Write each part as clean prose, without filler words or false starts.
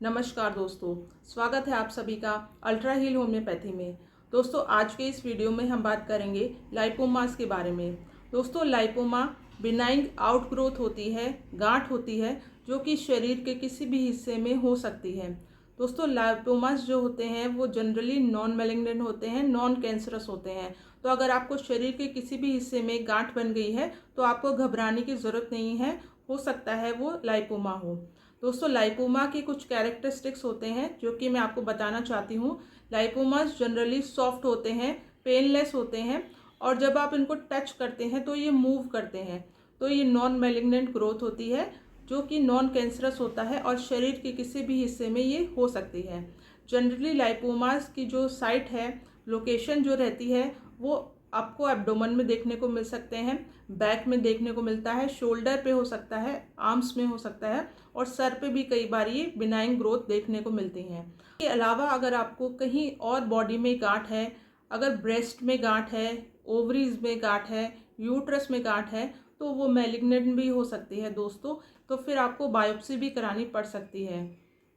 नमस्कार दोस्तों, स्वागत है आप सभी का अल्ट्रा हील होम्योपैथी में। दोस्तों आज के इस वीडियो में हम बात करेंगे लाइपोमास के बारे में। दोस्तों लाइपोमा बिनाइन आउटग्रोथ होती है, गांठ होती है जो कि शरीर के किसी भी हिस्से में हो सकती है। दोस्तों लाइपोमास जो होते हैं वो जनरली नॉन मैलिग्नेंट होते हैं, नॉन कैंसरस होते हैं। तो अगर आपको शरीर के किसी भी हिस्से में गांठ बन गई है तो आपको घबराने की ज़रूरत नहीं है, हो सकता है वो लाइपोमा हो। दोस्तों लाइपोमा के कुछ कैरेक्टरिस्टिक्स होते हैं जो कि मैं आपको बताना चाहती हूँ। लाइपोमास जनरली सॉफ्ट होते हैं, पेनलेस होते हैं और जब आप इनको टच करते हैं तो ये मूव करते हैं। तो ये नॉन मैलिग्नेंट ग्रोथ होती है जो कि नॉन कैंसरस होता है और शरीर के किसी भी हिस्से में ये हो सकती है। जनरली लाइपोमास की जो साइट है, लोकेशन जो रहती है वो आपको एब्डोमेन में देखने को मिल सकते हैं, बैक में देखने को मिलता है, शोल्डर पे हो सकता है, आर्म्स में हो सकता है और सर पे भी कई बार ये बिनाइन ग्रोथ देखने को मिलती हैं। इसके अलावा अगर आपको कहीं और बॉडी में गांठ है, अगर ब्रेस्ट में गांठ है, ओवरीज में गांठ है, यूट्रस में गांठ है तो वो मैलिग्नेंट भी हो सकती है दोस्तों। तो फिर आपको बायोप्सी भी करानी पड़ सकती है।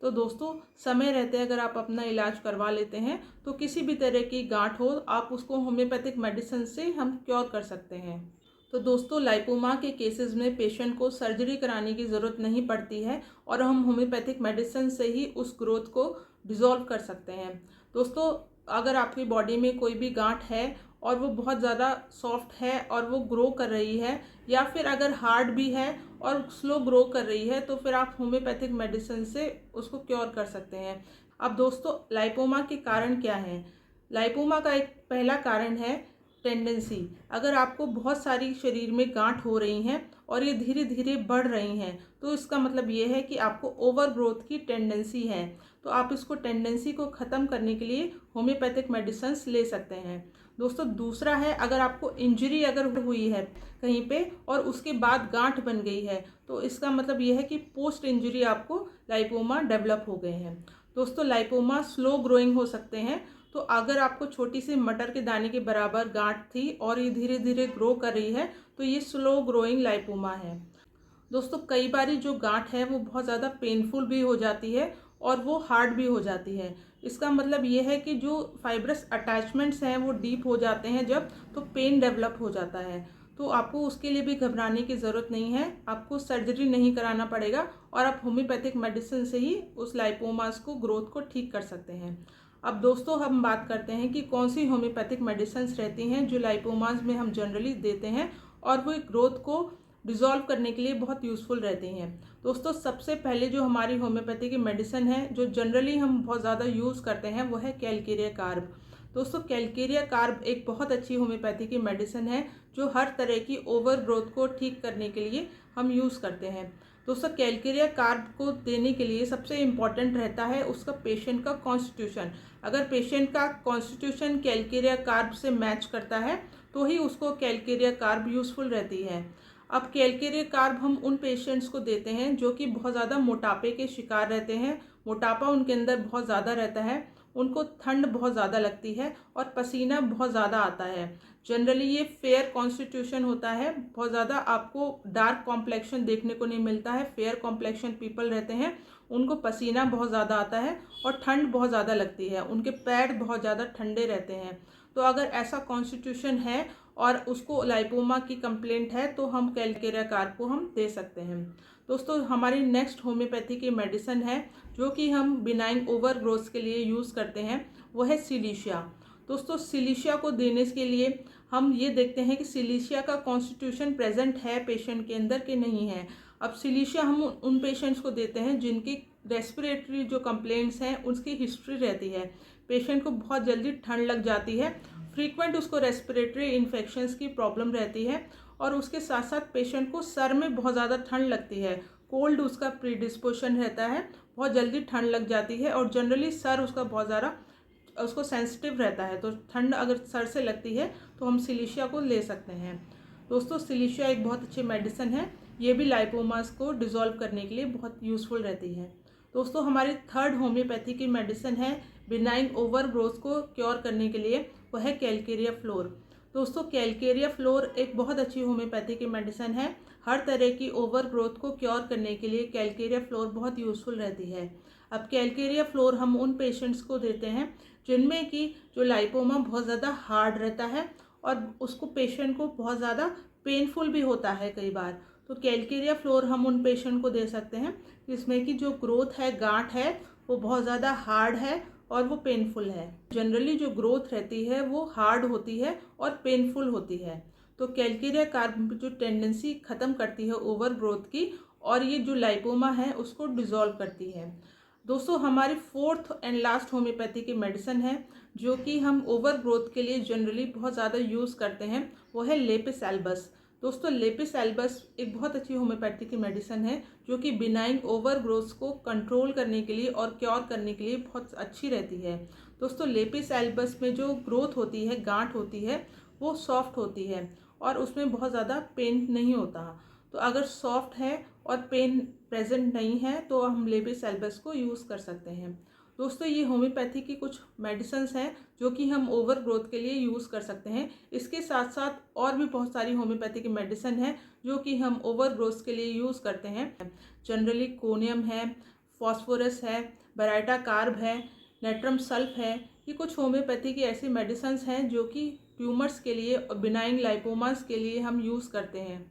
तो दोस्तों समय रहते अगर आप अपना इलाज करवा लेते हैं तो किसी भी तरह की गांठ हो आप उसको होम्योपैथिक मेडिसिन से हम क्योर कर सकते हैं। तो दोस्तों लाइपोमा के केसेस में पेशेंट को सर्जरी कराने की ज़रूरत नहीं पड़ती है और हम होम्योपैथिक मेडिसिन से ही उस ग्रोथ को डिसॉल्व कर सकते हैं। दोस्तों अगर आपकी बॉडी में कोई भी गांठ है और वो बहुत ज़्यादा सॉफ्ट है और वो ग्रो कर रही है या फिर अगर हार्ड भी है और स्लो ग्रो कर रही है तो फिर आप होम्योपैथिक मेडिसिन से उसको क्योर कर सकते हैं। अब दोस्तों लाइपोमा के कारण क्या हैं? लाइपोमा का एक पहला कारण है टेंडेंसी। अगर आपको बहुत सारी शरीर में गांठ हो रही हैं और ये धीरे धीरे बढ़ रही हैं तो इसका मतलब ये है कि आपको ओवर ग्रोथ की टेंडेंसी है। तो आप इसको टेंडेंसी को ख़त्म करने के लिए होम्योपैथिक मेडिसिन ले सकते हैं। दोस्तों दूसरा है अगर आपको इंजरी अगर हुई है कहीं पे और उसके बाद गांठ बन गई है तो इसका मतलब ये है कि पोस्ट इंजरी आपको लाइपोमा डेवलप हो गए हैं। दोस्तों लाइपोमा स्लो ग्रोइंग हो सकते हैं। तो अगर आपको छोटी सी मटर के दाने के बराबर गांठ थी और ये धीरे धीरे ग्रो कर रही है तो ये स्लो ग्रोइंग लाइपोमा है। दोस्तों कई बारी जो गांठ है वो बहुत ज़्यादा पेनफुल भी हो जाती है और वो हार्ड भी हो जाती है। इसका मतलब ये है कि जो फाइब्रस अटैचमेंट्स हैं वो डीप हो जाते हैं जब, तो पेन डेवलप हो जाता है। तो आपको उसके लिए भी घबराने की ज़रूरत नहीं है, आपको सर्जरी नहीं कराना पड़ेगा और आप होम्योपैथिक मेडिसिन से ही उस लाइपोमास को ग्रोथ को ठीक कर सकते हैं। अब दोस्तों हम बात करते हैं कि कौन सी होम्योपैथिक मेडिसिन रहती हैं जो लाइपोमास में हम जनरली देते हैं और वो ग्रोथ को डिज़ोल्व करने के लिए बहुत यूज़फुल रहती हैं। दोस्तों सबसे पहले जो हमारी होम्योपैथी की मेडिसिन है जो जनरली हम बहुत ज़्यादा यूज़ करते हैं वो है कैलकेरिया कार्ब। दोस्तों कैलकेरिया कार्ब एक बहुत अच्छी होम्योपैथी की मेडिसिन है जो हर तरह की ओवर ग्रोथ को ठीक करने के लिए हम यूज़ करते हैं। दोस्तों कैलकेरिया कार्ब को देने के लिए सबसे इम्पॉर्टेंट रहता है उसका पेशेंट का कॉन्स्टिट्यूशन। अगर पेशेंट का कॉन्स्टिट्यूशन कैलकेरिया कार्ब से मैच करता है तो ही उसको कैलकेरिया कार्ब यूज़फुल रहती है। अब कैलकेरिया कार्ब हम उन पेशेंट्स को देते हैं जो कि बहुत ज़्यादा मोटापे के शिकार रहते हैं, मोटापा उनके अंदर बहुत ज़्यादा रहता है, उनको ठंड बहुत ज़्यादा लगती है और पसीना बहुत ज़्यादा आता है। जनरली ये फेयर कॉन्स्टिट्यूशन होता है, बहुत ज़्यादा आपको डार्क कॉम्प्लेक्शन देखने को नहीं मिलता है। फेयर कॉम्प्लेक्शन पीपल रहते हैं उनको पसीना बहुत ज़्यादा आता है और ठंड बहुत ज़्यादा लगती है, उनके पैर बहुत ज़्यादा ठंडे रहते हैं। तो अगर ऐसा कॉन्स्टिट्यूशन है और उसको लाइपोमा की कंप्लेंट है तो हम कैलकेरिया कार्ब को हम दे सकते हैं। दोस्तों हमारी नेक्स्ट होम्योपैथी की मेडिसिन है जो कि हम बिनाइन ओवर ग्रोथ के लिए यूज़ करते हैं, वो है सिलीशिया। दोस्तों सिलीशिया को देने के लिए हम ये देखते हैं कि सिलीशिया का कॉन्स्टिट्यूशन प्रेजेंट है पेशेंट के अंदर कि नहीं है। अब सिलीशिया हम उन पेशेंट्स को देते हैं जिनकी रेस्पिरेटरी जो कंप्लेंट्स हैं उसकी हिस्ट्री रहती है। पेशेंट को बहुत जल्दी ठंड लग जाती है, फ्रीक्वेंट उसको रेस्पिरेटरी इन्फेक्शंस की प्रॉब्लम रहती है और उसके साथ साथ पेशेंट को सर में बहुत ज़्यादा ठंड लगती है, कोल्ड उसका प्रीडिस्पोजिशन रहता है, बहुत जल्दी ठंड लग जाती है और जनरली सर उसका बहुत ज़्यादा उसको सेंसिटिव रहता है। तो ठंड अगर सर से लगती है तो हम सिलीशिया को ले सकते हैं। दोस्तों सिलीशिया एक बहुत अच्छी मेडिसिन है, ये भी लाइपोमास को डिसॉल्व करने के लिए बहुत यूज़फुल रहती है। दोस्तों हमारी थर्ड होम्योपैथी की मेडिसिन है बिनाइन ओवर ग्रोथ को क्योर करने के लिए, वो है कैलकेरिया फ्लोर। दोस्तों कैलकेरिया फ्लोर एक बहुत अच्छी होम्योपैथी की मेडिसिन है, हर तरह की ओवर ग्रोथ को क्योर करने के लिए कैलकेरिया फ्लोर बहुत यूज़फुल रहती है। अब कैलकेरिया फ्लोर हम उन पेशेंट्स को देते हैं जिनमें कि जो लाइपोमा बहुत ज़्यादा हार्ड रहता है और उसको पेशेंट को बहुत ज़्यादा पेनफुल भी होता है कई बार। तो कैलकेरिया फ्लोर हम उन पेशेंट को दे सकते हैं जिसमें कि जो ग्रोथ है, गांठ है, वो बहुत ज़्यादा हार्ड है और वो पेनफुल है। जनरली जो ग्रोथ रहती है वो हार्ड होती है और पेनफुल होती है। तो कैलकेरिया कार्ब जो टेंडेंसी ख़त्म करती है ओवर ग्रोथ की, और ये जो लाइपोमा है उसको डिसॉल्व करती है। दोस्तों, हमारी फोर्थ एंड लास्ट होम्योपैथी की मेडिसिन है जो कि हम ओवर ग्रोथ के लिए जनरली बहुत ज़्यादा यूज़ करते हैं, वो है लेपिस एल्बस। दोस्तों, लेपिस एल्बस एक बहुत अच्छी होम्योपैथी की मेडिसिन है जो कि बिनाइन ओवर ग्रोथ को कंट्रोल करने के लिए और क्योर करने के लिए बहुत अच्छी रहती है। दोस्तों, लेपिस एल्बस में जो ग्रोथ होती है, गांठ होती है, वो सॉफ्ट होती है और उसमें बहुत ज़्यादा पेन नहीं होता। तो अगर सॉफ्ट है और पेन प्रेजेंट नहीं है तो हम लेपिस एल्बस को यूज़ कर सकते हैं। दोस्तों, ये होम्योपैथी की कुछ मेडिसिन्स हैं जो कि हम ओवर ग्रोथ के लिए यूज़ कर सकते हैं। इसके साथ साथ और भी बहुत सारी होम्योपैथी की मेडिसिन है जो कि हम ओवर ग्रोथ के लिए यूज़ करते हैं। जनरली कोनियम है, फॉस्फोरस है, बेराइटा कार्ब है, नेट्रम सल्फ है। ये कुछ होम्योपैथी की ऐसी मेडिसिन्स हैं जो कि ट्यूमर्स के लिए और बिनाइन लाइपोमास के लिए हम यूज़ करते हैं।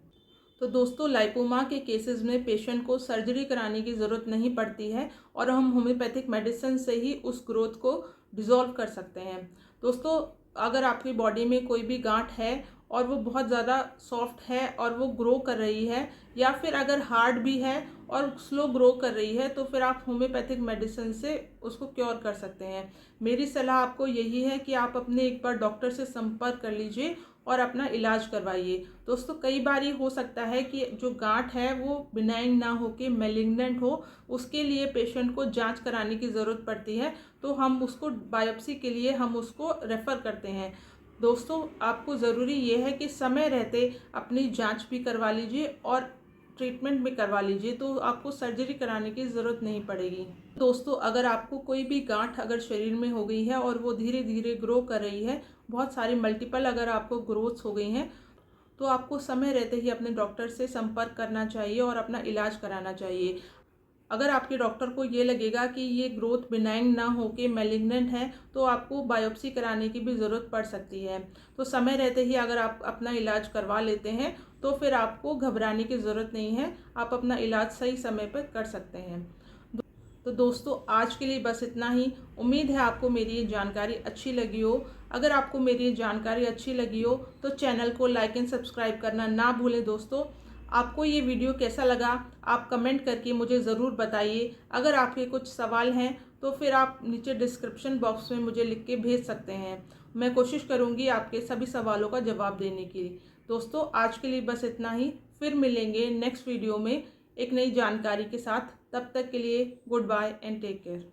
तो दोस्तों, लाइपोमा के केसेस में पेशेंट को सर्जरी कराने की ज़रूरत नहीं पड़ती है और हम होम्योपैथिक मेडिसिन से ही उस ग्रोथ को डिसॉल्व कर सकते हैं। दोस्तों, अगर आपकी बॉडी में कोई भी गांठ है और वो बहुत ज़्यादा सॉफ्ट है और वो ग्रो कर रही है, या फिर अगर हार्ड भी है और स्लो ग्रो कर रही है, तो फिर आप होम्योपैथिक मेडिसिन से उसको क्योर कर सकते हैं। मेरी सलाह आपको यही है कि आप अपने एक बार डॉक्टर से संपर्क कर लीजिए और अपना इलाज करवाइए। दोस्तों, कई बार ये हो सकता है कि जो गांठ है वो बिनाइन ना हो के मैलिग्नेंट हो, उसके लिए पेशेंट को जांच कराने की ज़रूरत पड़ती है, तो हम उसको बायोप्सी के लिए हम उसको रेफ़र करते हैं। दोस्तों, आपको ज़रूरी ये है कि समय रहते अपनी जांच भी करवा लीजिए और ट्रीटमेंट भी करवा लीजिए, तो आपको सर्जरी कराने की ज़रूरत नहीं पड़ेगी। दोस्तों, अगर आपको कोई भी गांठ अगर शरीर में हो गई है और वो धीरे धीरे ग्रो कर रही है, बहुत सारी मल्टीपल अगर आपको ग्रोथ्स हो गई हैं, तो आपको समय रहते ही अपने डॉक्टर से संपर्क करना चाहिए और अपना इलाज कराना चाहिए। अगर आपके डॉक्टर को ये लगेगा कि ये ग्रोथ बिनाइन ना हो के मैलिग्नेंट है, तो आपको बायोप्सी कराने की भी ज़रूरत पड़ सकती है। तो समय रहते ही अगर आप अपना इलाज करवा लेते हैं तो फिर आपको घबराने की ज़रूरत नहीं है, आप अपना इलाज सही समय पर कर सकते हैं। तो दोस्तों, आज के लिए बस इतना ही। उम्मीद है आपको मेरी ये जानकारी अच्छी लगी हो। अगर आपको मेरी ये जानकारी अच्छी लगी हो तो चैनल को लाइक एंड सब्सक्राइब करना ना भूलें। दोस्तों, आपको ये वीडियो कैसा लगा आप कमेंट करके मुझे ज़रूर बताइए। अगर आपके कुछ सवाल हैं तो फिर आप नीचे डिस्क्रिप्शन बॉक्स में मुझे लिख के भेज सकते हैं। मैं कोशिश करूँगी आपके सभी सवालों का जवाब देने की। दोस्तों, आज के लिए बस इतना ही। फिर मिलेंगे नेक्स्ट वीडियो में एक नई जानकारी के साथ। तब तक के लिए goodbye and take care.